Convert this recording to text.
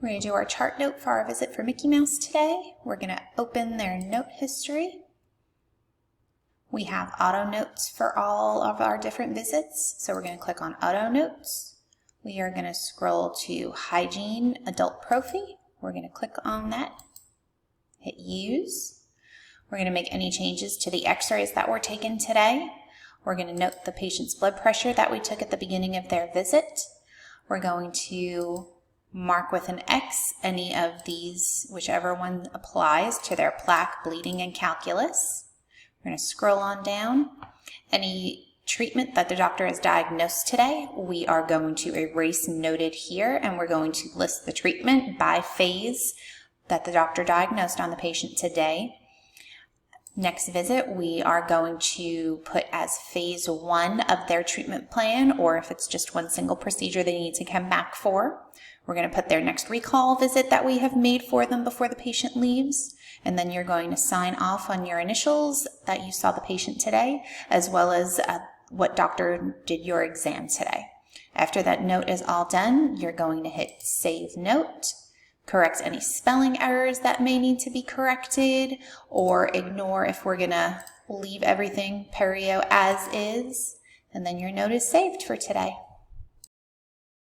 We're going to do our chart note for our visit for Mickey Mouse today. We're going to open their note history. We have auto notes for all of our different visits, so we're going to click on auto notes. We are going to scroll to hygiene adult prophy. We're going to click on that, hit use. We're going to make any changes to the x-rays that were taken today. We're going to note the patient's blood pressure that we took at the beginning of their visit. We're going to mark with an X any of these, whichever one applies to their plaque, bleeding, and calculus. We're going to scroll on down. Any treatment that the doctor has diagnosed today, we are going to erase noted here, and we're going to list the treatment by phase that the doctor diagnosed on the patient today. Next visit, we are going to put as phase 1 of their treatment plan, or if it's just one single procedure they need to come back for. We're going to put their next recall visit that we have made for them before the patient leaves, and then you're going to sign off on your initials that you saw the patient today, as well as what doctor did your exam today. After that note is all done, you're going to hit Save Note, correct any spelling errors that may need to be corrected, or ignore if we're going to leave everything perio as is, and then your note is saved for today.